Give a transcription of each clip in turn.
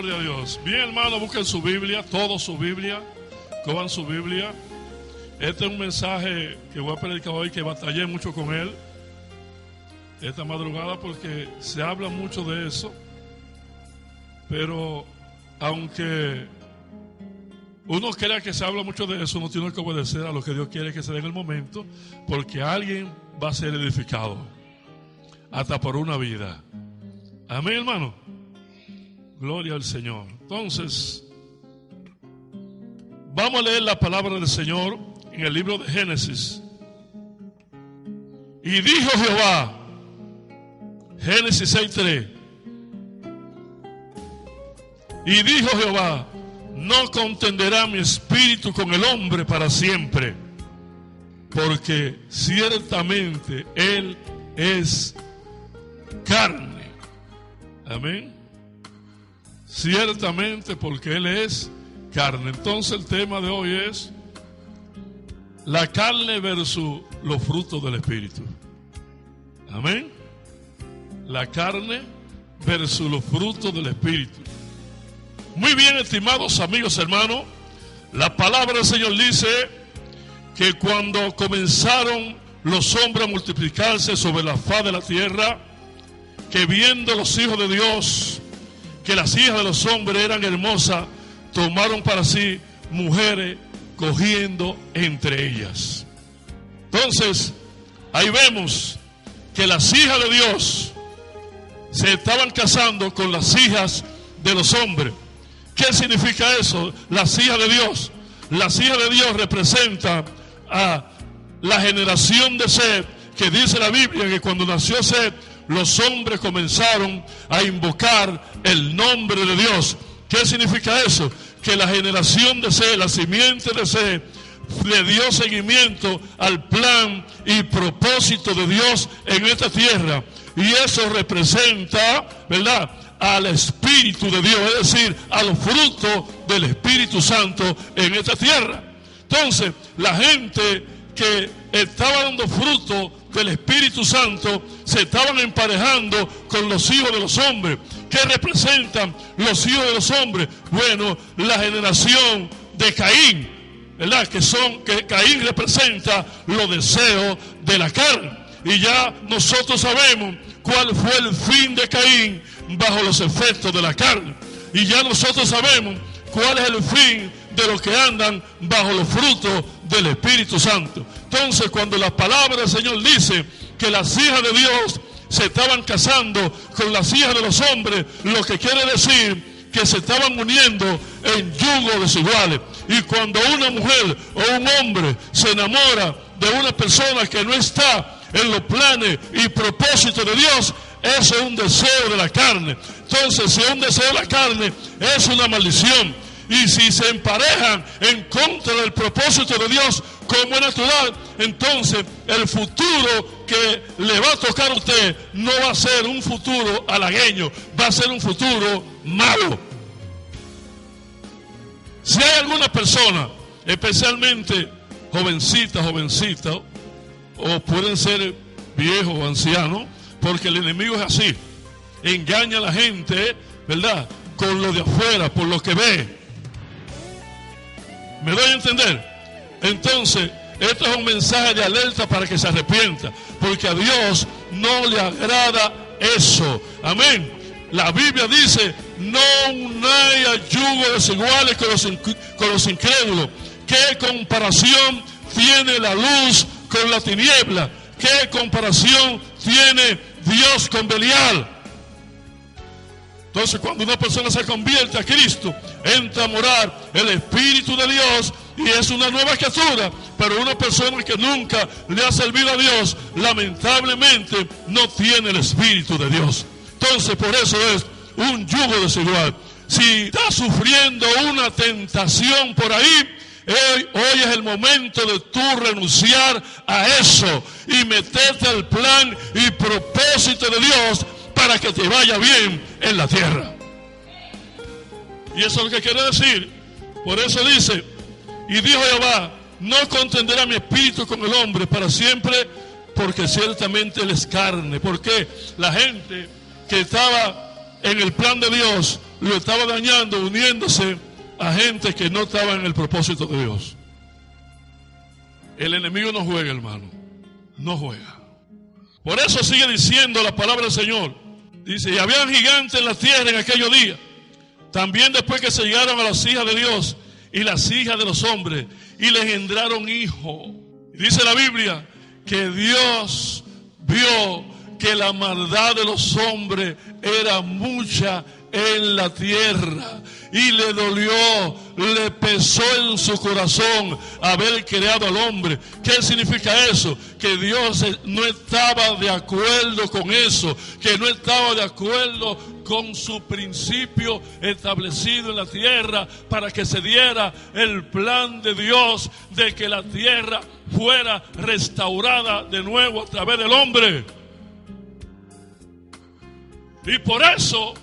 Gloria a Dios. Bien, hermano, busquen su Biblia, todo su Biblia, cojan su Biblia. Este es un mensaje que voy a predicar hoy, que batallé mucho con él esta madrugada, porque se habla mucho de eso. Pero aunque uno crea que se habla mucho de eso, uno tiene que obedecer a lo que Dios quiere que se dé en el momento, porque alguien va a ser edificado, hasta por una vida. Amén, hermano. Gloria al Señor. Entonces, vamos a leer la palabra del Señor en el libro de Génesis. Y dijo Jehová, Génesis 6:3. Y dijo Jehová, no contenderá mi espíritu con el hombre para siempre, porque ciertamente él es carne. Amén. Ciertamente, porque él es carne. Entonces el tema de hoy es la carne versus los frutos del espíritu. Amén. La carne versus los frutos del espíritu. Muy bien, estimados amigos, hermanos, la palabra del Señor dice que cuando comenzaron los hombres a multiplicarse sobre la faz de la tierra, que viendo los hijos de Dios que las hijas de los hombres eran hermosas, tomaron para sí mujeres, cogiendo entre ellas. Entonces, ahí vemos que las hijas de Dios se estaban casando con las hijas de los hombres. ¿Qué significa eso? Las hijas de Dios. Las hijas de Dios representan a la generación de Set, que dice la Biblia que cuando nació Set, los hombres comenzaron a invocar el nombre de Dios. ¿Qué significa eso? Que la generación de Set, la simiente de Set, le dio seguimiento al plan y propósito de Dios en esta tierra. Y eso representa, ¿verdad?, al Espíritu de Dios, es decir, a los frutos del Espíritu Santo en esta tierra. Entonces, la gente que estaba dando fruto del Espíritu Santo se estaban emparejando con los hijos de los hombres. ¿Qué representan los hijos de los hombres? Bueno, la generación de Caín, ¿verdad? Que Caín representa los deseos de la carne. Y ya nosotros sabemos cuál fue el fin de Caín bajo los efectos de la carne. Y ya nosotros sabemos cuál es el fin de los que andan bajo los frutos del Espíritu Santo. Entonces, cuando la palabra del Señor dice que las hijas de Dios se estaban casando con las hijas de los hombres, lo que quiere decir que se estaban uniendo en yugos desiguales. Y cuando una mujer o un hombre se enamora de una persona que no está en los planes y propósitos de Dios, eso es un deseo de la carne. Entonces, si es un deseo de la carne, es una maldición. Y si se emparejan en contra del propósito de Dios como es natural, entonces el futuro que le va a tocar a usted no va a ser un futuro halagüeño, va a ser un futuro malo. Si hay alguna persona, especialmente jovencita, o pueden ser viejos o ancianos, porque el enemigo es así, engaña a la gente, ¿verdad?, con lo de afuera, por lo que ve. ¿Me doy a entender? Entonces, esto es un mensaje de alerta para que se arrepienta, porque a Dios no le agrada eso. Amén. La Biblia dice, no unáis yugos desiguales con los incrédulos. ¿Qué comparación tiene la luz con la tiniebla? ¿Qué comparación tiene Dios con Belial? Entonces, cuando una persona se convierte a Cristo, entra a morar el Espíritu de Dios y es una nueva criatura. Pero una persona que nunca le ha servido a Dios, lamentablemente no tiene el Espíritu de Dios. Entonces, por eso es un yugo desigual. Si estás sufriendo una tentación por ahí, hoy es el momento de tú renunciar a eso y meterte al plan y propósito de Dios para que te vaya bien en la tierra. Y eso es lo que quiere decir. Por eso dice, y dijo Jehová, no contenderá mi espíritu con el hombre para siempre, porque ciertamente él es carne. Porque la gente que estaba en el plan de Dios lo estaba dañando, uniéndose a gente que no estaba en el propósito de Dios. El enemigo no juega, hermano, no juega. Por eso sigue diciendo la palabra del Señor. Dice, y había gigantes en la tierra en aquellos días. También después que se llegaron a las hijas de Dios y las hijas de los hombres, y le engendraron hijos. Dice la Biblia que Dios vio que la maldad de los hombres era mucha en la tierra, y le dolió, le pesó en su corazón haber creado al hombre. ¿Qué significa eso? Que Dios no estaba de acuerdo con eso, que no estaba de acuerdo con su principio establecido en la tierra, para que se diera el plan de Dios de que la tierra fuera restaurada de nuevo a través del hombre. Y por eso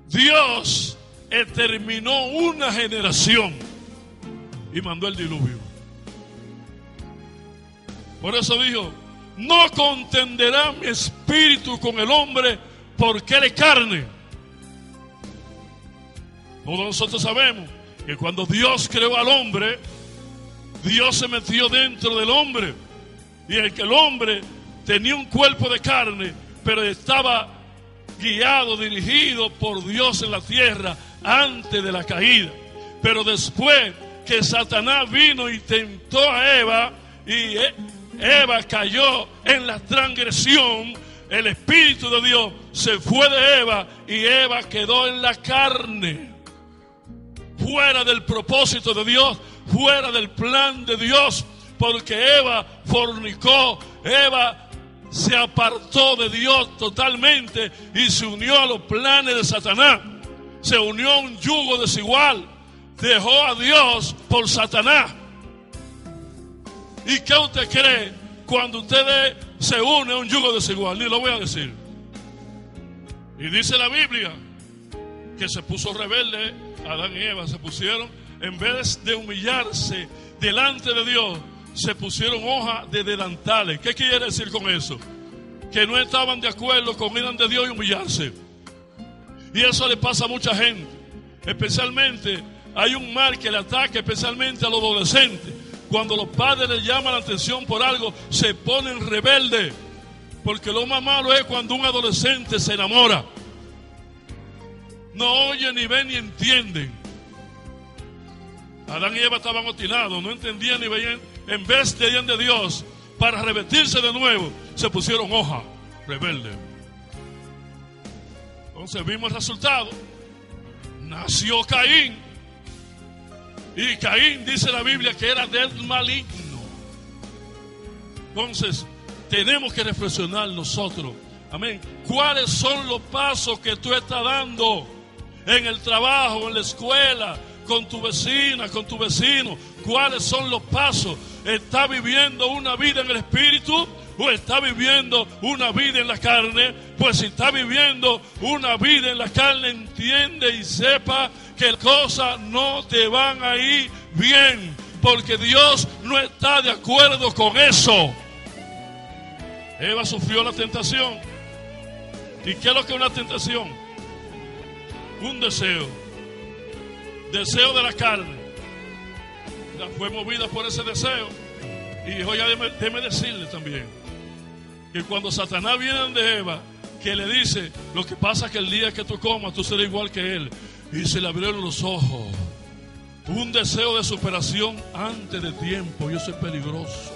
Dios exterminó una generación y mandó el diluvio. Por eso dijo, no contenderá mi espíritu con el hombre, porque él es carne. Todos nosotros sabemos que cuando Dios creó al hombre, Dios se metió dentro del hombre, y el que el hombre tenía un cuerpo de carne, pero estaba guiado, dirigido por Dios en la tierra antes de la caída. Pero después que Satanás vino y tentó a Eva, y Eva cayó en la transgresión, el Espíritu de Dios se fue de Eva, y Eva quedó en la carne, fuera del propósito de Dios, fuera del plan de Dios, porque Eva fornicó, Eva se apartó de Dios totalmente y se unió a los planes de Satanás. Se unió a un yugo desigual, dejó a Dios por Satanás. ¿Y qué usted cree cuando usted se une a un yugo desigual? Ni lo voy a decir. Y dice la Biblia que se puso rebelde. Adán y Eva se pusieron, en vez de humillarse delante de Dios, se pusieron hojas de delantales. ¿Qué quiere decir con eso? Que no estaban de acuerdo con ir ante Dios y humillarse. Y eso le pasa a mucha gente. Especialmente hay un mal que le ataca especialmente a los adolescentes. Cuando los padres les llaman la atención por algo, se ponen rebeldes. Porque lo más malo es cuando un adolescente se enamora. No oyen, ni ven, ni entienden. Adán y Eva estaban obstinados, no entendían ni veían. En vez de ir de Dios para revestirse de nuevo, se pusieron hoja, rebelde. Entonces vimos el resultado. Nació Caín. Y Caín, dice la Biblia, que era del maligno. Entonces tenemos que reflexionar nosotros. Amén. ¿Cuáles son los pasos que tú estás dando en el trabajo, en la escuela, con tu vecina, con tu vecino? ¿Cuáles son los pasos? ¿Está viviendo una vida en el espíritu o está viviendo una vida en la carne? Pues si está viviendo una vida en la carne, entiende y sepa que las cosas no te van a ir bien, porque Dios no está de acuerdo con eso. Eva sufrió la tentación. ¿Y qué es lo que es una tentación? Un deseo de la carne. La fue movida por ese deseo. Y hoy déjeme decirle también que cuando Satanás viene de Eva, que le dice, lo que pasa es que el día que tú comas, tú serás igual que él. Y se le abrieron los ojos. Un deseo de superación antes de tiempo, y eso es peligroso.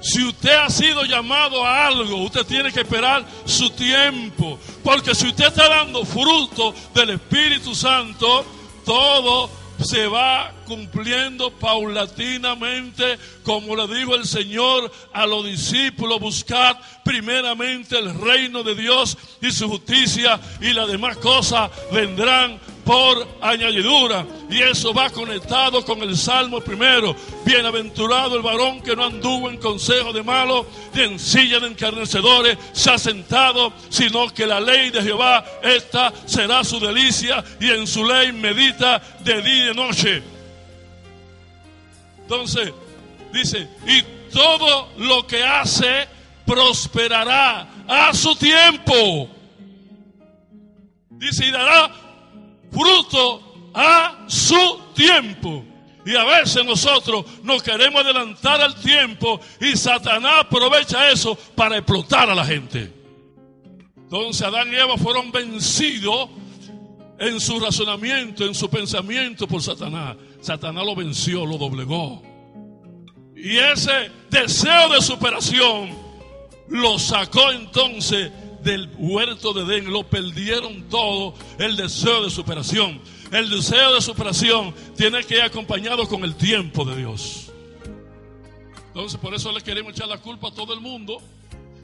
Si usted ha sido llamado a algo, usted tiene que esperar su tiempo. Porque si usted está dando fruto del Espíritu Santo, todo se va cumpliendo paulatinamente, como le dijo el Señor a los discípulos: buscad primeramente el reino de Dios y su justicia, y las demás cosas vendrán por añadidura. Y eso va conectado con el Salmo primero: bienaventurado el varón que no anduvo en consejo de malos, ni en silla de escarnecedores se ha sentado, sino que la ley de Jehová, esta será su delicia, y en su ley medita de día y de noche. Entonces dice, y todo lo que hace prosperará a su tiempo. Dice, y dará fruto a su tiempo. Y a veces nosotros nos queremos adelantar al tiempo y Satanás aprovecha eso para explotar a la gente. Entonces Adán y Eva fueron vencidos en su razonamiento, en su pensamiento por Satanás. Satanás lo venció, lo doblegó. Y ese deseo de superación lo sacó entonces del huerto de Edén. Lo perdieron todo, el deseo de superación. El deseo de superación tiene que ir acompañado con el tiempo de Dios. Entonces por eso le queremos echar la culpa a todo el mundo.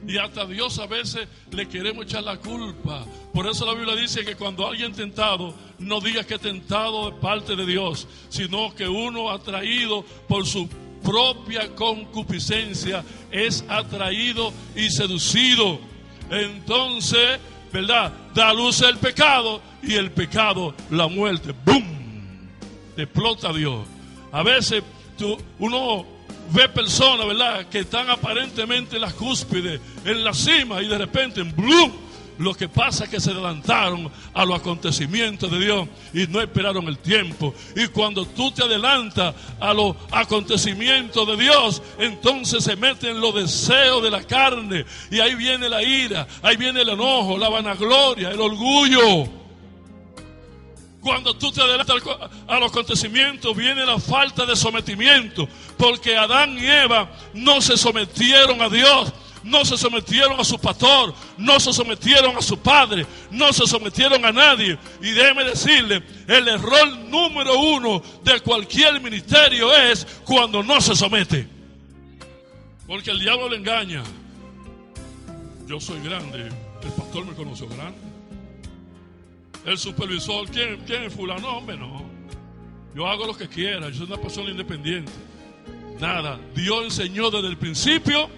Y hasta a Dios a veces le queremos echar la culpa. Por eso la Biblia dice que cuando alguien tentado, no diga que es tentado de parte de Dios, sino que uno atraído por su propia concupiscencia es atraído y seducido. Entonces, ¿verdad? Da luz el pecado y el pecado la muerte. ¡Bum! Explota Dios. A veces uno ve personas, ¿verdad?, que están aparentemente en las cúspides, en la cima, y de repente, ¡blum!, lo que pasa es que se adelantaron a los acontecimientos de Dios y no esperaron el tiempo. Y cuando tú te adelantas a los acontecimientos de Dios, entonces se meten los deseos de la carne, y ahí viene la ira, ahí viene el enojo, la vanagloria, el orgullo. Cuando tú te adelantas a los acontecimientos, viene la falta de sometimiento, porque Adán y Eva no se sometieron a Dios, no se sometieron a su pastor, no se sometieron a su padre, no se sometieron a nadie. Y déjeme decirle, el error número 1 de cualquier ministerio es cuando no se somete, porque el diablo le engaña. Yo soy grande, el pastor me conoció grande. El supervisor, ¿quién es fulano? No, hombre, no. Yo hago lo que quiera, yo soy una persona independiente. Nada, Dios enseñó desde el principio,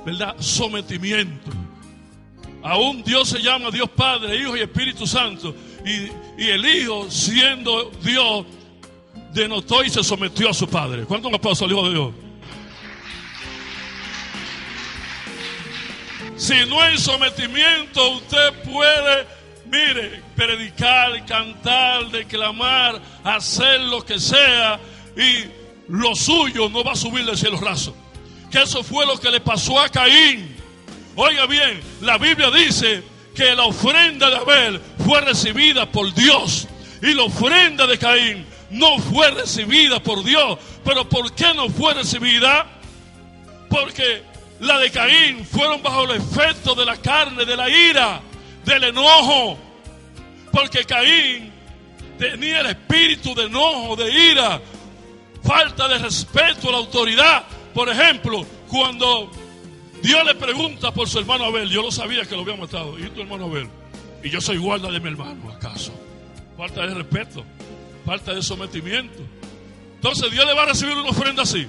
¿verdad?, sometimiento. Aún Dios se llama Dios Padre, Hijo y Espíritu Santo. Y el Hijo, siendo Dios, denotó y se sometió a su Padre. ¿Cuánto un aplauso al Hijo de Dios? Si no hay sometimiento, usted puede, mire, predicar, cantar, declamar, hacer lo que sea, y lo suyo no va a subir del cielo raso. Que eso fue lo que le pasó a Caín. Oiga bien, la Biblia dice que la ofrenda de Abel fue recibida por Dios y la ofrenda de Caín no fue recibida por Dios. ¿Pero por qué no fue recibida? Porque la de Caín fueron bajo el efecto de la carne, de la ira, del enojo. Porque Caín tenía el espíritu de enojo, de ira, falta de respeto a la autoridad. Por ejemplo, cuando Dios le pregunta por su hermano Abel, yo lo sabía que lo había matado. ¿Y tu hermano Abel? Y yo soy guarda de mi hermano, ¿acaso? Falta de respeto, falta de sometimiento. Entonces, ¿Dios le va a recibir una ofrenda así?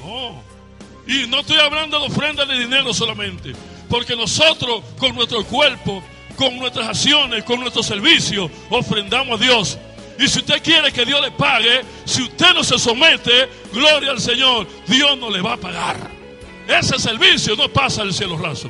No. Y no estoy hablando de ofrenda de dinero solamente, porque nosotros con nuestro cuerpo, con nuestras acciones, con nuestro servicio, ofrendamos a Dios. Y si usted quiere que Dios le pague, si usted no se somete, gloria al Señor, Dios no le va a pagar. Ese servicio no pasa del cielo raso.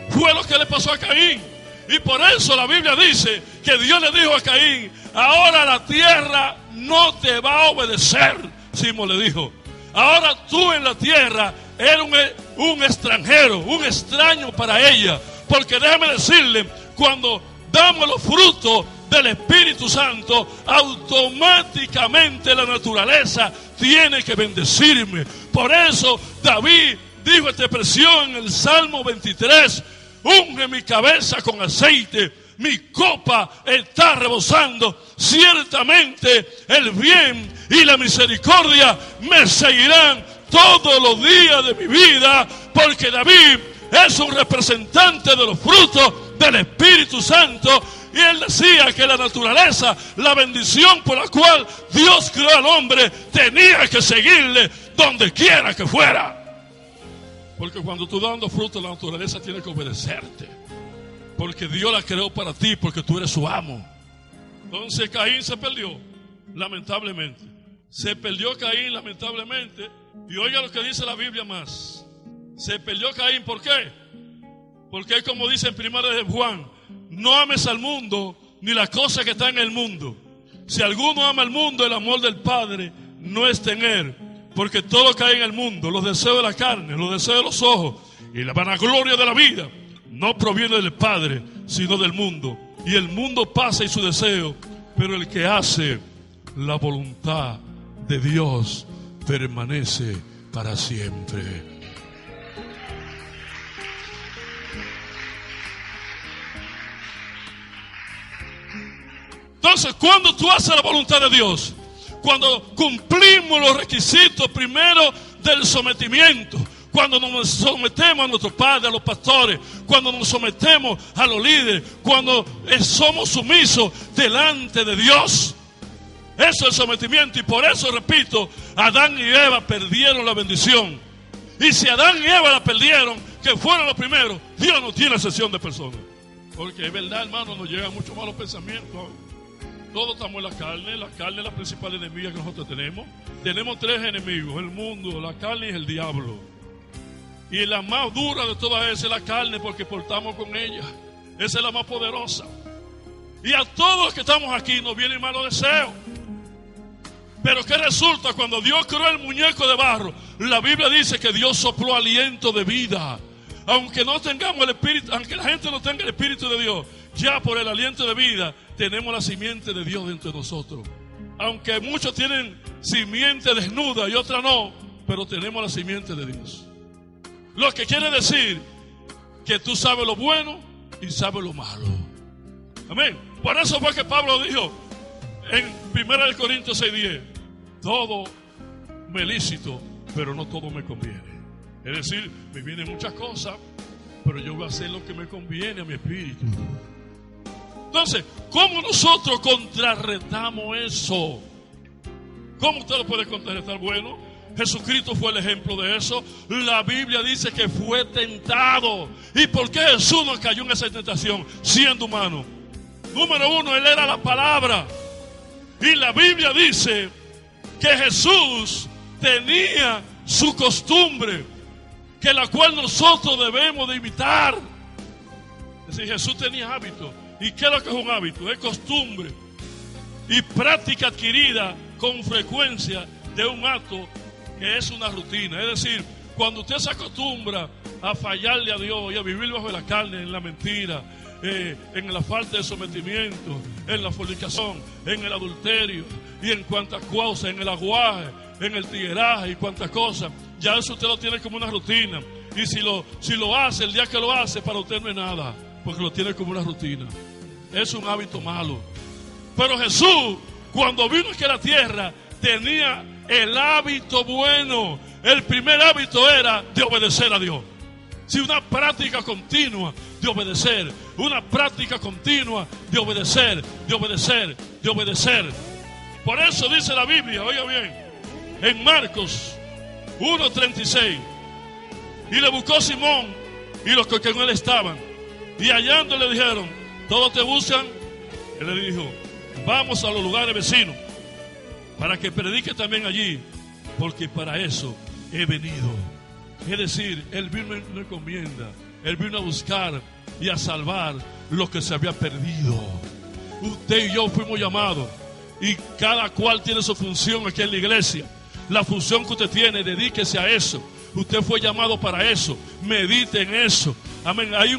Fue lo que le pasó a Caín. Y por eso la Biblia dice que Dios le dijo a Caín, ahora la tierra no te va a obedecer. Simo le dijo, ahora tú en la tierra eres un extranjero, un extraño para ella. Porque déjeme decirle, cuando damos los frutos del Espíritu Santo, automáticamente la naturaleza tiene que bendecirme. Por eso David dijo esta expresión en el Salmo 23, unge mi cabeza con aceite, mi copa está rebosando, ciertamente el bien y la misericordia me seguirán todos los días de mi vida, porque David es un representante de los frutos del Espíritu Santo. Y él decía que la naturaleza, la bendición por la cual Dios creó al hombre, tenía que seguirle donde quiera que fuera. Porque cuando tú dando fruto, la naturaleza tiene que obedecerte. Porque Dios la creó para ti, porque tú eres su amo. Entonces Caín se perdió, lamentablemente. Se perdió Caín, lamentablemente. Y oiga lo que dice la Biblia más. Se perdió Caín, ¿por qué? Porque como dice en 1 de Juan, no ames al mundo ni las cosas que están en el mundo. Si alguno ama al mundo, el amor del Padre no está en él. Porque todo lo que hay en el mundo, los deseos de la carne, los deseos de los ojos y la vanagloria de la vida, no proviene del Padre, sino del mundo. Y el mundo pasa y su deseo, pero el que hace la voluntad de Dios permanece para siempre. Entonces, cuando tú haces la voluntad de Dios, cuando cumplimos los requisitos primero del sometimiento, cuando nos sometemos a nuestros padres, a los pastores, cuando nos sometemos a los líderes, cuando somos sumisos delante de Dios, eso es el sometimiento. Y por eso, repito, Adán y Eva perdieron la bendición. Y si Adán y Eva la perdieron, que fueron los primeros, Dios no tiene excepción de personas. Porque es verdad, hermano, nos llegan muchos malos pensamientos. Todos estamos en la carne es la principal enemiga que nosotros tenemos. Tenemos tres enemigos: el mundo, la carne y el diablo. Y la más dura de todas esas es la carne, porque portamos con ella. Esa es la más poderosa. Y a todos los que estamos aquí nos vienen malos deseos. Pero ¿qué resulta? Cuando Dios creó el muñeco de barro, la Biblia dice que Dios sopló aliento de vida. Aunque no tengamos el espíritu, aunque la gente no tenga el espíritu de Dios, ya por el aliento de vida tenemos la simiente de Dios dentro de nosotros. Aunque muchos tienen simiente desnuda y otras no, pero tenemos la simiente de Dios. Lo que quiere decir que tú sabes lo bueno y sabes lo malo. Amén. Por eso fue que Pablo dijo en 1 Corintios 6:10: todo me es lícito, pero no todo me conviene. Es decir, me vienen muchas cosas, pero yo voy a hacer lo que me conviene a mi espíritu. Entonces, ¿cómo nosotros contrarretamos eso? ¿Cómo usted lo puede contrarrestar? Bueno, Jesucristo fue el ejemplo de eso. La Biblia dice que fue tentado. ¿Y por qué Jesús no cayó en esa tentación siendo humano? Número uno, Él era la palabra. Y la Biblia dice que Jesús tenía su costumbre, que la cual nosotros debemos de imitar. Es decir, Jesús tenía hábitos. ¿Y qué es lo que es un hábito? Es costumbre y práctica adquirida con frecuencia de un acto que es una rutina. Es decir, cuando usted se acostumbra a fallarle a Dios y a vivir bajo la carne, en la mentira, en la falta de sometimiento, en la fornicación, en el adulterio y en cuantas cosas, en el aguaje, en el tigueraje y cuantas cosas, ya eso usted lo tiene como una rutina. Y si lo hace, el día que lo hace, para usted no es nada, porque lo tiene como una rutina. Es un hábito malo. Pero Jesús, cuando vino aquí a la tierra, tenía el hábito bueno. El primer hábito era de obedecer a Dios. Sí, una práctica continua de obedecer. Una práctica continua de obedecer, de obedecer, de obedecer. Por eso dice la Biblia, oiga bien, en Marcos 1:36: y le buscó Simón y los que con él estaban, y hallando le dijeron: todos te buscan. Él le dijo: vamos a los lugares vecinos para que predique también allí, porque para eso he venido. Es decir, Él vino en una encomienda. Él vino a buscar y a salvar lo que se había perdido. Usted y yo fuimos llamados, y cada cual tiene su función aquí en la iglesia. La función que usted tiene, dedíquese a eso. Usted fue llamado para eso. Medite en eso. Amén. Hay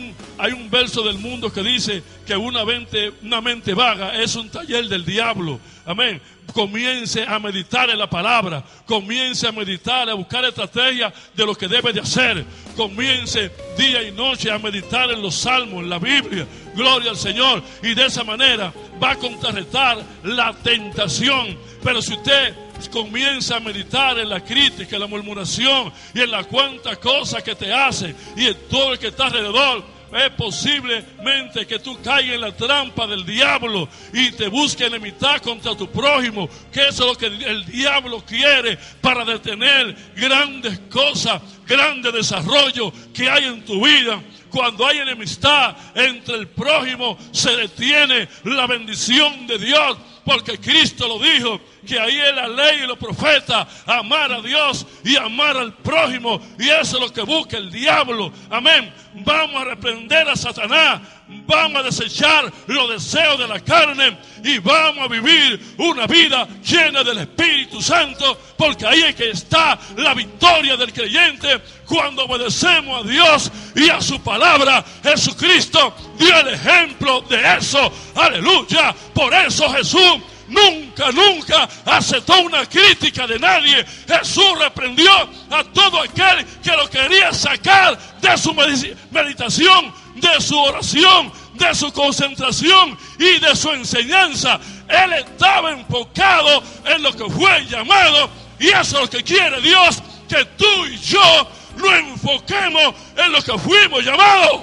un verso del mundo que dice que una mente vaga es un taller del diablo. Amén. Comience a meditar en la palabra. Comience a meditar, a buscar estrategias de lo que debe de hacer. Comience día y noche a meditar en los salmos, en la Biblia. Gloria al Señor. Y de esa manera va a contrarrestar la tentación. Pero si usted comienza a meditar en la crítica, en la murmuración y en las cuantas cosas que te hacen y en todo el que está alrededor, es posiblemente que tú caigas en la trampa del diablo y te busque enemistad contra tu prójimo, que eso es lo que el diablo quiere para detener grandes cosas, grandes desarrollos que hay en tu vida. Cuando hay enemistad entre el prójimo, se detiene la bendición de Dios, porque Cristo lo dijo, que ahí es la ley y los profetas, amar a Dios y amar al prójimo, y eso es lo que busca el diablo. Amén. Vamos a reprender a Satanás, vamos a desechar los deseos de la carne y vamos a vivir una vida llena del Espíritu Santo, porque ahí es que está la victoria del creyente. Cuando obedecemos a Dios y a su palabra, Jesucristo dio el ejemplo de eso. Aleluya. Por eso Jesús nunca aceptó una crítica de nadie. Jesús reprendió a todo aquel que lo quería sacar de su meditación, de su oración, de su concentración y de su enseñanza. Él estaba enfocado en lo que fue llamado, y eso es lo que quiere Dios, que tú y yo nos enfoquemos en lo que fuimos llamados.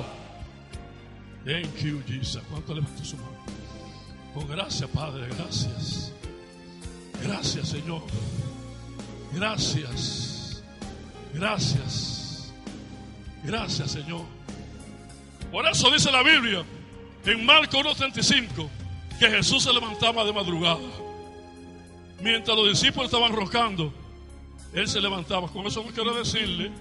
Thank you, Jesus. ¿Cuánto levantó su mano? Oh, gracias, Padre, gracias. Gracias, Señor. Gracias. Gracias. Gracias, Señor. Por eso dice la Biblia en Marcos 1:35 que Jesús se levantaba de madrugada. Mientras los discípulos estaban roncando, Él se levantaba. Con eso no quiero decirle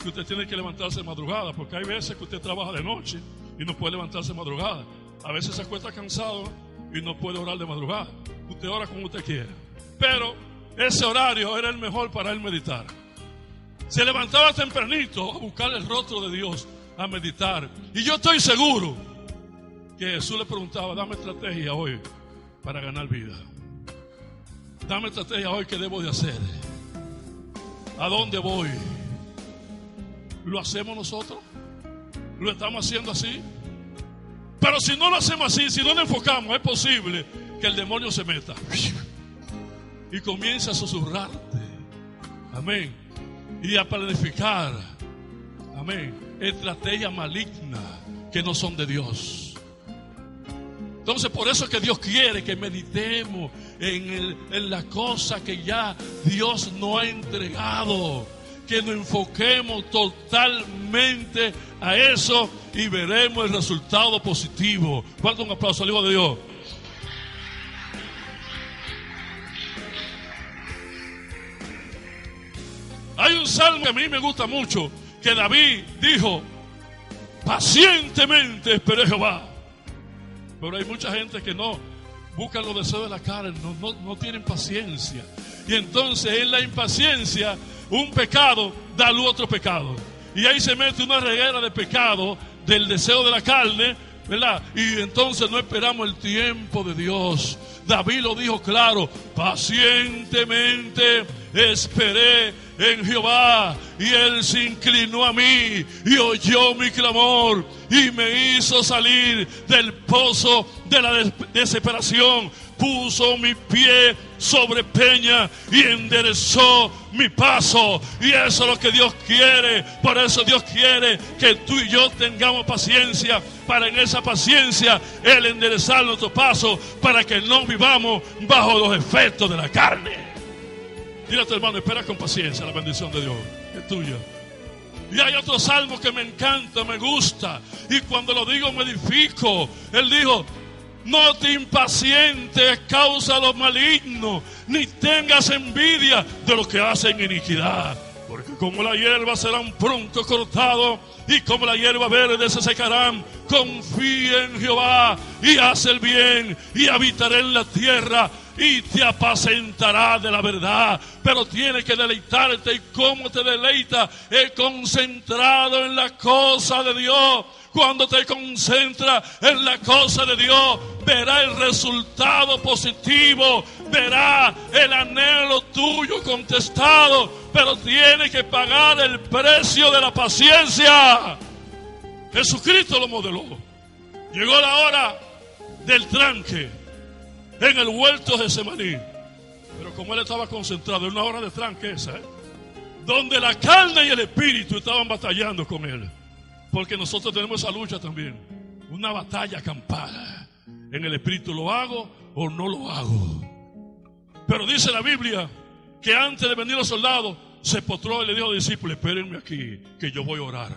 que usted tiene que levantarse de madrugada, porque hay veces que usted trabaja de noche y no puede levantarse de madrugada. A veces se acuesta cansado y no puede orar de madrugada. Usted ora como usted quiera, pero ese horario era el mejor para él meditar. Se levantaba tempranito a buscar el rostro de Dios, a meditar. Y yo estoy seguro que Jesús le preguntaba: dame estrategia hoy para ganar vida. Dame estrategia hoy, ¿qué debo de hacer? ¿A dónde voy? ¿Lo hacemos nosotros? ¿Lo estamos haciendo así? Pero si no lo hacemos así, si no nos enfocamos, es posible que el demonio se meta y comience a susurrarte, amén, y a planificar, amén, estrategias malignas que no son de Dios. Entonces, por eso es que Dios quiere que meditemos en la cosa que ya Dios nos ha entregado, que nos enfoquemos totalmente a eso y veremos el resultado positivo. ¿Cuánto un aplauso al Hijo de Dios? Hay un salmo que a mí me gusta mucho, que David dijo: pacientemente esperé a Jehová. Pero hay mucha gente que no buscan los deseos de la carne, no tienen paciencia. Y entonces en la impaciencia, un pecado da luz a otro pecado. Y ahí se mete una reguera de pecado del deseo de la carne, ¿verdad? Y entonces no esperamos el tiempo de Dios. David lo dijo claro: pacientemente esperé en Jehová, y Él se inclinó a mí y oyó mi clamor y me hizo salir del pozo de la desesperación. Puso mi pie sobre peña y enderezó mi paso. Y eso es lo que Dios quiere. Por eso Dios quiere que tú y yo tengamos paciencia, para en esa paciencia Él enderezar nuestro paso, para que no vivamos bajo los efectos de la carne. Dile a tu hermano: espera con paciencia la bendición de Dios, es tuya. Y hay otro salmo que me encanta, me gusta, y cuando lo digo me edifico. Él dijo: no te impacientes causa lo maligno, ni tengas envidia de los que hacen iniquidad, porque como la hierba serán pronto cortados, y como la hierba verde se secarán. Confía en Jehová y haz el bien, y habitaré en la tierra, y te apacentará de la verdad. Pero tienes que deleitarte. ¿Y cómo te deleitas? Es concentrado en la cosa de Dios. Cuando te concentras en la cosa de Dios, verás el resultado positivo, verás el anhelo tuyo contestado. Pero tienes que pagar el precio de la paciencia. Jesucristo lo modeló. Llegó la hora del tranque en el huerto de Getsemaní. Pero como él estaba concentrado en una hora de tranque esa, donde la carne y el espíritu estaban batallando con él. Porque nosotros tenemos esa lucha también, una batalla campal en el espíritu: ¿lo hago o no lo hago? Pero dice la Biblia que antes de venir los soldados, se postró y le dijo a los discípulos: espérenme aquí, que yo voy a orar.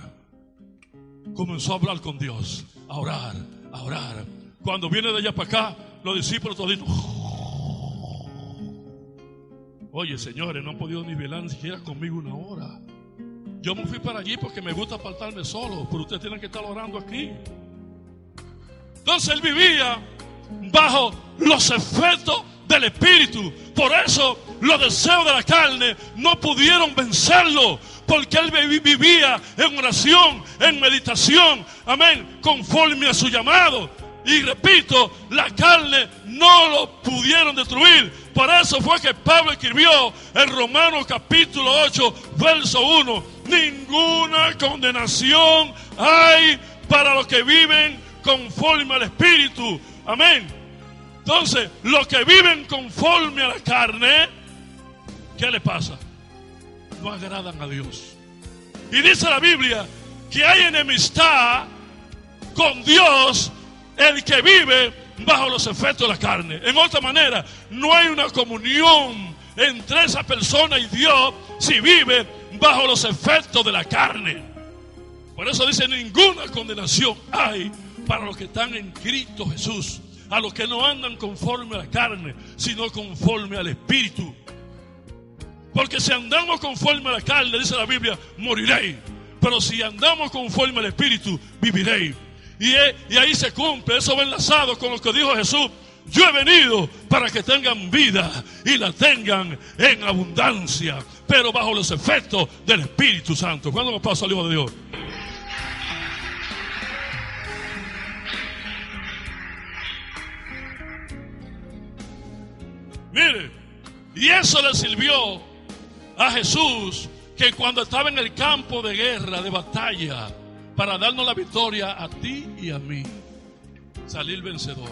Comenzó a hablar con Dios, a orar, a orar. Cuando viene de allá para acá, los discípulos todos dicen: Oye, señores, no han podido ni velar ni siquiera conmigo una hora. Yo me fui para allí porque me gusta apartarme solo, pero ustedes tienen que estar orando aquí. Entonces él vivía bajo los efectos del Espíritu. Por eso los deseos de la carne no pudieron vencerlo, porque él vivía en oración, en meditación, amén, conforme a su llamado. Y repito, la carne no lo pudieron destruir. Por eso fue que Pablo escribió en Romanos capítulo 8, verso 1: ninguna condenación hay para los que viven conforme al Espíritu. Amén. Entonces, los que viven conforme a la carne, ¿qué les pasa? No agradan a Dios. Y dice la Biblia que hay enemistad con Dios el que vive bajo los efectos de la carne. En otra manera, no hay una comunión entre esa persona y Dios si vive bajo los efectos de la carne. Por eso dice: ninguna condenación hay para los que están en Cristo Jesús, a los que no andan conforme a la carne, sino conforme al Espíritu. Porque si andamos conforme a la carne, dice la Biblia, moriréis. Pero si andamos conforme al Espíritu, viviréis. Y ahí se cumple, eso va enlazado con lo que dijo Jesús: yo he venido para que tengan vida y la tengan en abundancia, pero bajo los efectos del Espíritu Santo. ¿Cuándo nos pasa el Hijo de Dios? Mire, y eso le sirvió a Jesús, que cuando estaba en el campo de guerra, de batalla, para darnos la victoria a ti y a mí, salir vencedor.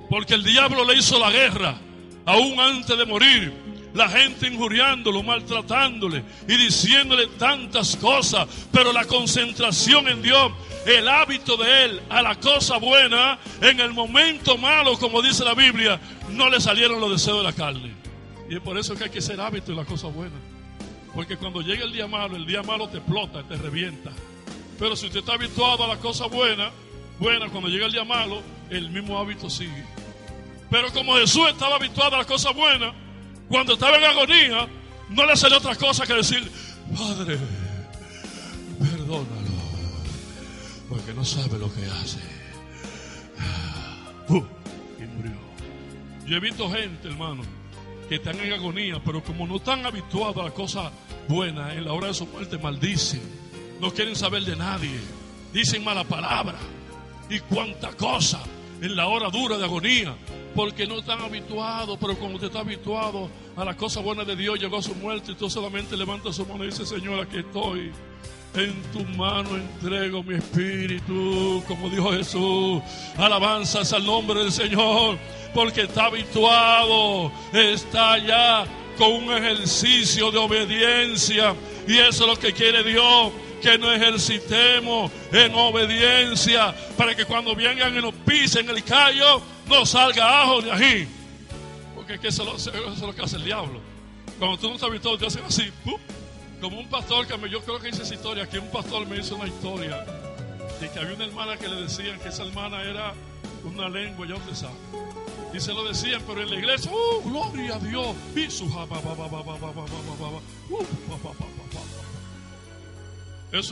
Porque el diablo le hizo la guerra aún antes de morir. La gente injuriándolo, maltratándole y diciéndole tantas cosas. Pero la concentración en Dios, el hábito de él a la cosa buena, en el momento malo, como dice la Biblia, no le salieron los deseos de la carne. Y es por eso que hay que ser hábito en la cosa buena. Porque cuando llega el día malo te explota, te revienta. Pero si usted está habituado a la cosa buena, cuando llega el día malo, el mismo hábito sigue. Pero como Jesús estaba habituado a la cosa buena, cuando estaba en agonía, no le salió otra cosa que decir: Padre, perdónalo, porque no sabe lo que hace. Y murió. Yo he visto gente, hermano, que están en agonía, pero como no están habituados a la cosa buena, en la hora de su muerte maldicen, no quieren saber de nadie, dicen mala palabra y cuánta cosa en la hora dura de agonía, porque no están habituados. Pero cuando usted está habituado a la cosa buena de Dios, llegó a su muerte, y tú solamente levanta su mano y dice: Señor, aquí estoy, en tu mano entrego mi espíritu, como dijo Jesús. Alabanzas al nombre del Señor, porque está habituado, está ya con un ejercicio de obediencia, y eso es lo que quiere Dios, que nos ejercitemos en obediencia, para que cuando vengan y nos pisen el callo, no salga ajo ni ají. Porque es que eso es lo que hace el diablo. Cuando tú no estás habituado, te hacen así, ¡pum! Como un pastor yo creo que hice esa historia, que un pastor me hizo una historia de que había una hermana que le decían que esa hermana era una lengua, ya usted sabe. Y se lo decían, pero en la iglesia, gloria a Dios. Eso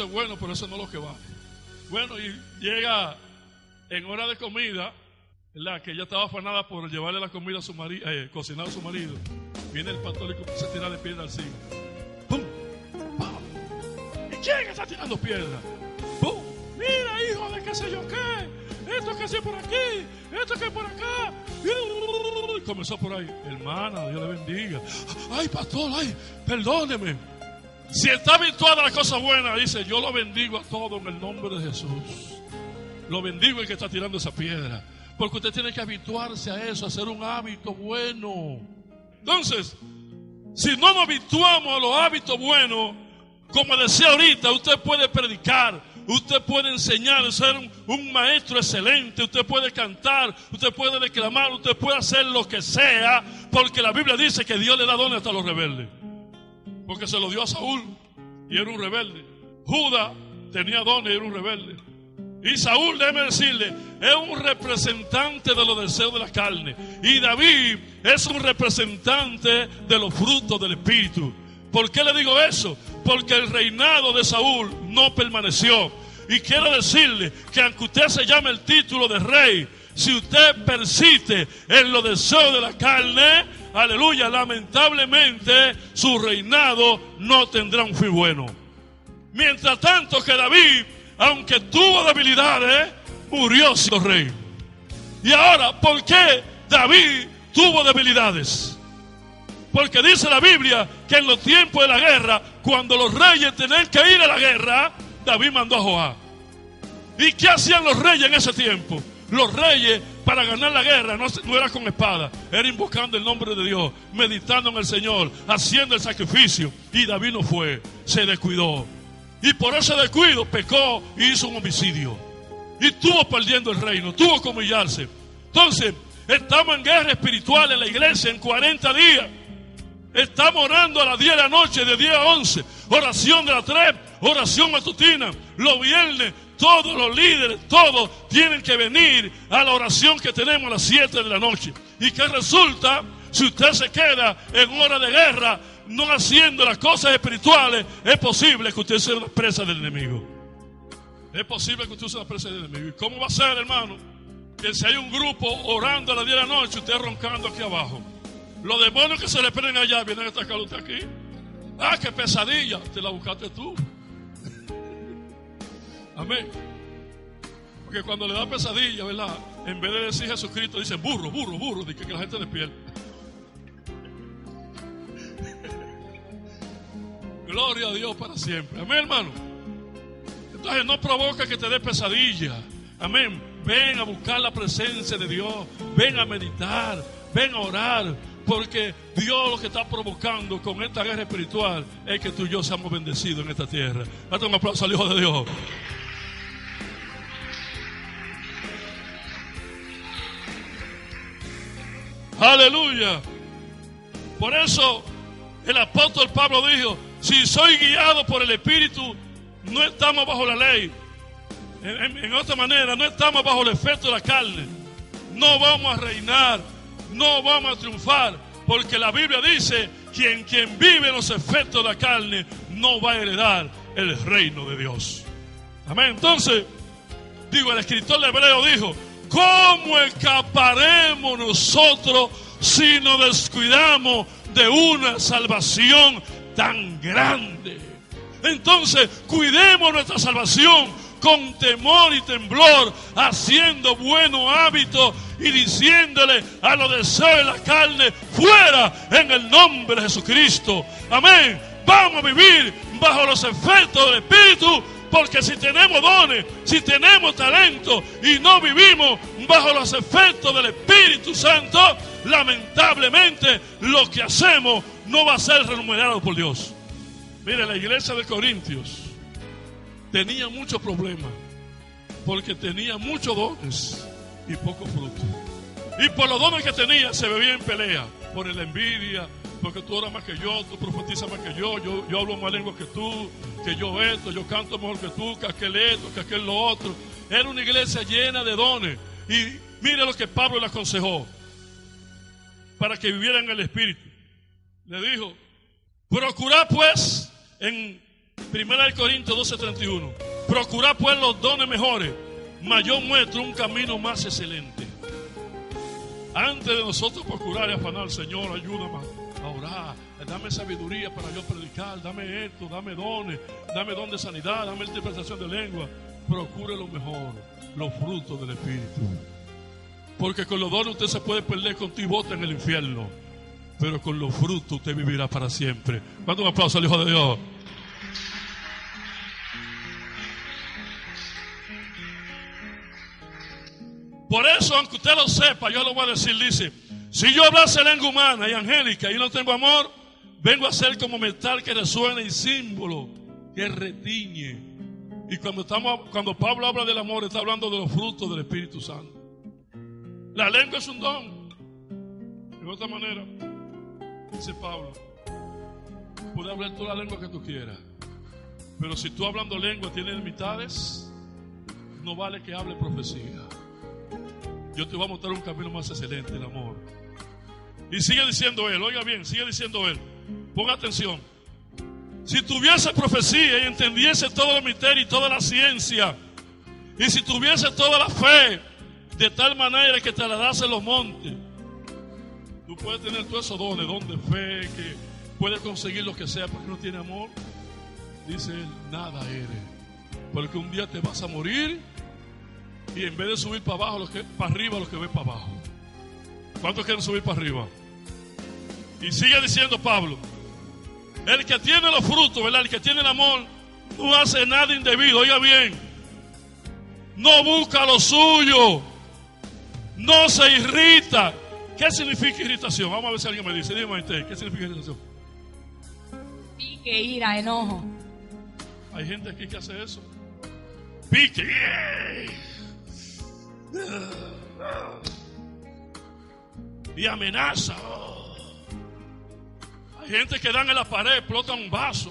es bueno, pero eso no es lo que vale. Bueno, y llega en hora de comida, ¿verdad? Que ella estaba afanada por llevarle la comida a su marido, cocinar a su marido. Viene el pastor y se tira de piedra al cielo. ¡Pum! ¡Pum! ¿Y quién está tirando piedra? ¡Pum! Mira, hijo de qué sé yo qué. Esto que sé por aquí, esto que por acá. Y comenzó por ahí. Hermana, Dios le bendiga. Ay, pastor, ay, perdóneme. Si está habituada a la cosa buena, dice: yo lo bendigo a todo en el nombre de Jesús. Lo bendigo el que está tirando esa piedra. Porque usted tiene que habituarse a eso, a hacer un hábito bueno. Entonces, si no nos habituamos a los hábitos buenos, como decía ahorita, usted puede predicar, usted puede enseñar, ser un maestro excelente, usted puede cantar, usted puede declamar, usted puede hacer lo que sea, porque la Biblia dice que Dios le da dones hasta a los rebeldes. Porque se lo dio a Saúl y era un rebelde. Judas tenía dones y era un rebelde. Y Saúl, déjeme decirle, es un representante de los deseos de la carne. Y David es un representante de los frutos del Espíritu. ¿Por qué le digo eso? Porque el reinado de Saúl no permaneció. Y quiero decirle que aunque usted se llame el título de rey, si usted persiste en los deseos de la carne, aleluya, lamentablemente su reinado no tendrá un fin bueno. Mientras tanto que David, aunque tuvo debilidades, murió siendo rey. Y ahora, ¿por qué David tuvo debilidades? Porque dice la Biblia que en los tiempos de la guerra, cuando los reyes tenían que ir a la guerra, David mandó a Joab. ¿Y qué hacían los reyes en ese tiempo? Los reyes, para ganar la guerra, no era con espada, era invocando el nombre de Dios, meditando en el Señor, haciendo el sacrificio. Y David no fue, se descuidó. Y por ese descuido pecó y hizo un homicidio. Y estuvo perdiendo el reino, tuvo que humillarse. Entonces, estamos en guerra espiritual en la iglesia en 40 días. Estamos orando a las 10 de la noche, de 10 a 11. Oración de las 3, oración matutina. Los viernes, todos los líderes, todos tienen que venir a la oración que tenemos a las 7 de la noche. ¿Y qué resulta? Si usted se queda en hora de guerra, no haciendo las cosas espirituales, es posible que usted sea una presa del enemigo. Es posible que usted sea una presa del enemigo. ¿Y cómo va a ser, hermano? Que si hay un grupo orando a las 10 de la noche, usted roncando aquí abajo. Los demonios que se le prenden allá vienen a atacar a usted aquí. Ah, qué pesadilla. Te la buscaste tú. Amén. Porque cuando le da pesadilla, ¿verdad? En vez de decir Jesucristo, dice burro, burro, burro. Dice que la gente despierta. Gloria a Dios para siempre. Amén, hermano. Entonces no provoca que te dé pesadilla. Amén. Ven a buscar la presencia de Dios. Ven a meditar. Ven a orar. Porque Dios lo que está provocando con esta guerra espiritual es que tú y yo seamos bendecidos en esta tierra. Date un aplauso al Hijo de Dios. Aleluya. Por eso el apóstol Pablo dijo: si soy guiado por el Espíritu, no estamos bajo la ley. En otra manera, no estamos bajo el efecto de la carne. No vamos a reinar, no vamos a triunfar, porque la Biblia dice que quien vive en los efectos de la carne no va a heredar el reino de Dios. Amén. Entonces, el escritor de Hebreo dijo: ¿cómo escaparemos nosotros si nos descuidamos de una salvación tan grande? Entonces, cuidemos nuestra salvación con temor y temblor, haciendo buenos hábitos y diciéndole a los deseos de la carne: fuera en el nombre de Jesucristo. Amén. Vamos a vivir bajo los efectos del Espíritu, porque si tenemos dones, si tenemos talento y no vivimos bajo los efectos del Espíritu Santo, lamentablemente lo que hacemos no va a ser remunerado por Dios. Mire, la iglesia de Corintios tenía muchos problemas porque tenía muchos dones y poco fruto. Y por los dones que tenía se bebía en pelea, por la envidia, porque tú oras más que yo, tú profetizas más que yo hablo más lengua que tú, que yo esto, yo canto mejor que tú, que aquel esto, que aquel lo otro. Era una iglesia llena de dones. Y mire lo que Pablo le aconsejó para que vivieran en el Espíritu. Le dijo: procurad pues, en 1 Corintios 12:31, procurad pues los dones mejores, mas yo muestro un camino más excelente. Antes de nosotros procurar y afanar: Señor, ayúdame a orar, dame sabiduría para yo predicar, dame esto, dame dones, dame don de sanidad, dame interpretación de lengua. Procure lo mejor, los frutos del Espíritu. Porque con los dones usted se puede perder con tu bota en el infierno, pero con los frutos usted vivirá para siempre. Manda un aplauso al Hijo de Dios. Por eso, aunque usted lo sepa, yo lo voy a decir, dice: si yo hablase lengua humana y angélica y no tengo amor, vengo a ser como metal que resuena y símbolo que retiñe. Y cuando Pablo habla del amor, está hablando de los frutos del Espíritu Santo. La lengua es un don. De otra manera, dice Pablo, puedes hablar toda la lengua que tú quieras, pero si tú hablando lengua tienes mitades, no vale que hable profecía. Yo te voy a mostrar un camino más excelente, el amor. Y sigue diciendo él, oiga bien, sigue diciendo él. Ponga atención. Si tuviese profecía y entendiese todo el misterio y toda la ciencia, y si tuviese toda la fe, de tal manera que te trasladase los montes. Tú puedes tener todos esos dones, don de fe, que puedes conseguir lo que sea, porque no tiene amor. Dice él, nada eres. Porque un día te vas a morir y en vez de subir para abajo, para arriba, los que ven para abajo. ¿Cuántos quieren subir para arriba? Y sigue diciendo Pablo, el que tiene los frutos, ¿verdad? El que tiene el amor, no hace nada indebido. Oiga bien, no busca lo suyo, no se irrita. ¿Qué significa irritación? Vamos a ver si alguien me dice. Dígame usted, ¿qué significa irritación? Pique, ira, enojo. Hay gente aquí que hace eso. Pique. Y amenaza. Hay gente que dan en la pared, explotan un vaso,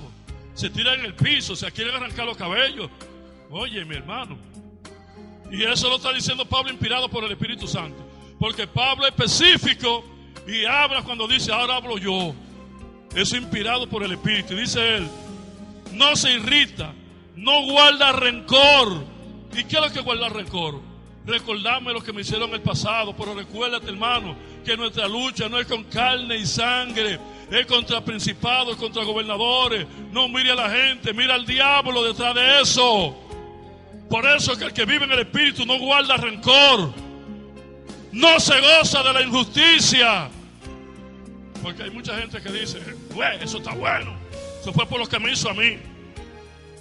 se tiran en el piso, se quieren arrancar los cabellos. Oye, mi hermano. Y eso lo está diciendo Pablo, inspirado por el Espíritu Santo. Porque Pablo es específico y habla cuando dice, ahora hablo yo. Eso inspirado por el Espíritu. Y dice él, no se irrita, no guarda rencor. ¿Y qué es lo que guarda rencor? Recordarme lo que me hicieron en el pasado. Pero recuérdate, hermano, que nuestra lucha no es con carne y sangre, es contra principados, contra gobernadores. No mire a la gente, mira al diablo detrás de eso. Por eso que el que vive en el Espíritu no guarda rencor, no se goza de la injusticia. Porque hay mucha gente que dice, eso está bueno, eso fue por lo que me hizo a mí.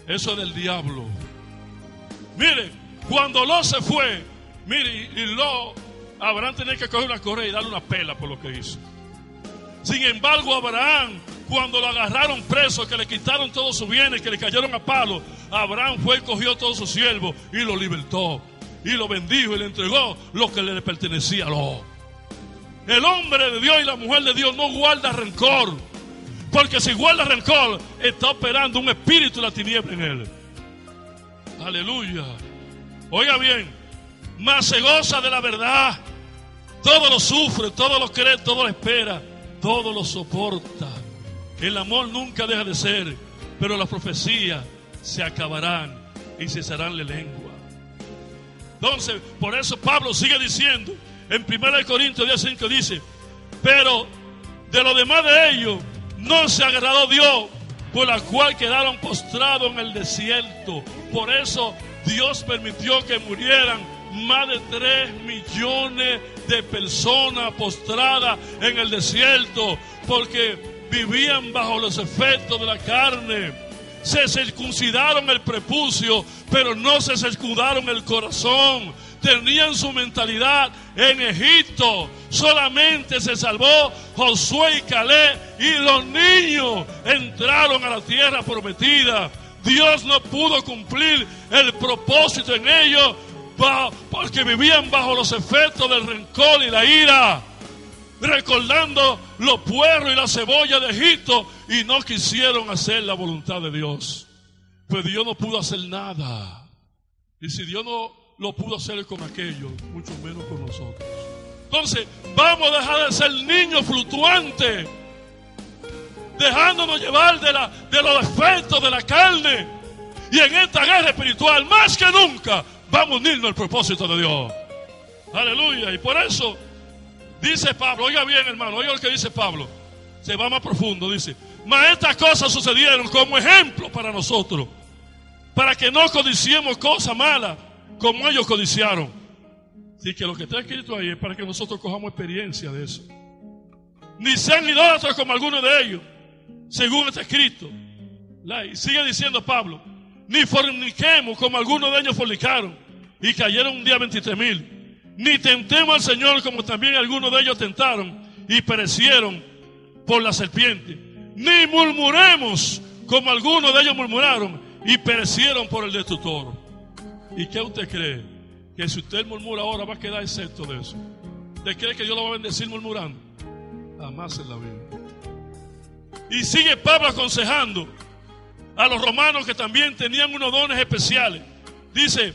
Eso es del diablo. Mire, cuando Lot se fue, mire, y Lot, Abraham tenía que coger una correa y darle una pela por lo que hizo. Sin embargo, Abraham, cuando lo agarraron preso, que le quitaron todos sus bienes, que le cayeron a palo, Abraham fue y cogió todos sus siervos y lo libertó. Y lo bendijo y le entregó lo que le pertenecía a Lot. El hombre de Dios y la mujer de Dios no guarda rencor. Porque si guarda rencor, está operando un espíritu de la tiniebla en él. Aleluya. Oiga bien, mas se goza de la verdad. Todo lo sufre, todo lo cree, todo lo espera, todo lo soporta. El amor nunca deja de ser, pero las profecías se acabarán y cesarán la lengua. Entonces, por eso Pablo sigue diciendo, en 1 Corintios 10:5 dice, pero de lo demás de ellos no se agradó Dios, por la cual quedaron postrados en el desierto. Por eso Dios permitió que murieran más de 3 millones de personas postradas en el desierto, porque vivían bajo los efectos de la carne. Se circuncidaron el prepucio, pero no se circuncidaron el corazón. Tenían su mentalidad en Egipto. Solamente se salvó Josué y Caleb, y los niños entraron a la tierra prometida. Dios no pudo cumplir el propósito en ellos porque vivían bajo los efectos del rencor y la ira, recordando los puerros y la cebolla de Egipto, y no quisieron hacer la voluntad de Dios. Pues Dios no pudo hacer nada. Y si Dios no lo pudo hacer con aquellos, mucho menos con nosotros. Entonces, vamos a dejar de ser niños fluctuantes, dejándonos llevar de los efectos de la carne. Y en esta guerra espiritual, más que nunca, vamos a unirnos al propósito de Dios. Aleluya. Y por eso dice Pablo, oiga bien, hermano, oiga lo que dice Pablo. Se va más profundo, dice, mas estas cosas sucedieron como ejemplo para nosotros, para que no codiciemos cosas malas como ellos codiciaron. Así que lo que está escrito ahí es para que nosotros cojamos experiencia de eso. Ni sean idólatras como algunos de ellos, según está escrito. Y sigue diciendo Pablo, ni forniquemos como algunos de ellos fornicaron y cayeron un día 23,000. Ni tentemos al Señor como también algunos de ellos tentaron y perecieron por la serpiente. Ni murmuremos como algunos de ellos murmuraron y perecieron por el destructor. ¿Y qué usted cree? Que si usted murmura ahora va a quedar excepto de eso. ¿Usted cree que Dios lo va a bendecir murmurando? Jamás en la vida. Y sigue Pablo aconsejando a los romanos que también tenían unos dones especiales. Dice,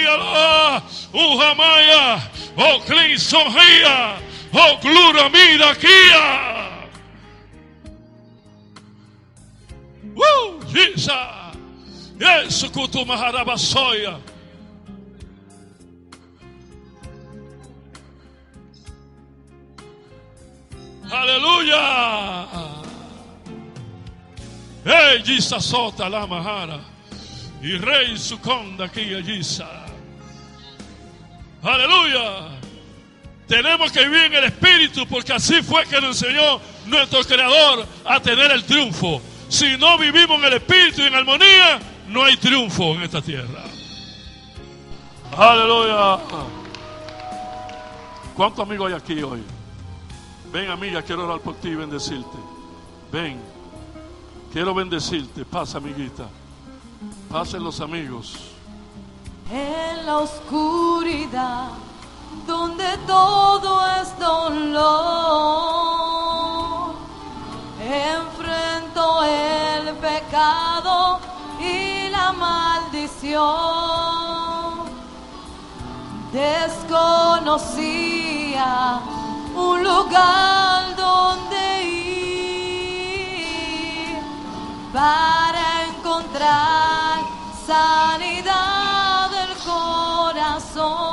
Hiala, Uhamaya, O Clisomia, O Gluramida Kia. Woo, Jesus. Yes, Kutu Maharabasoya. Aleluya. Hey, Gisa Sota la Mahara. Y Rey Suconda aquí Gisa. Aleluya. Tenemos que vivir en el Espíritu, porque así fue que nos enseñó nuestro Creador a tener el triunfo. Si no vivimos en el Espíritu y en armonía, no hay triunfo en esta tierra. Aleluya. ¿Cuántos amigos hay aquí hoy? Ven, amiga, quiero orar por ti y bendecirte. Ven, quiero bendecirte. Pasa, amiguita. Pasen los amigos. En la oscuridad, donde todo es dolor, enfrento el pecado y la maldición. Desconocía un lugar donde ir para encontrar sanidad del corazón.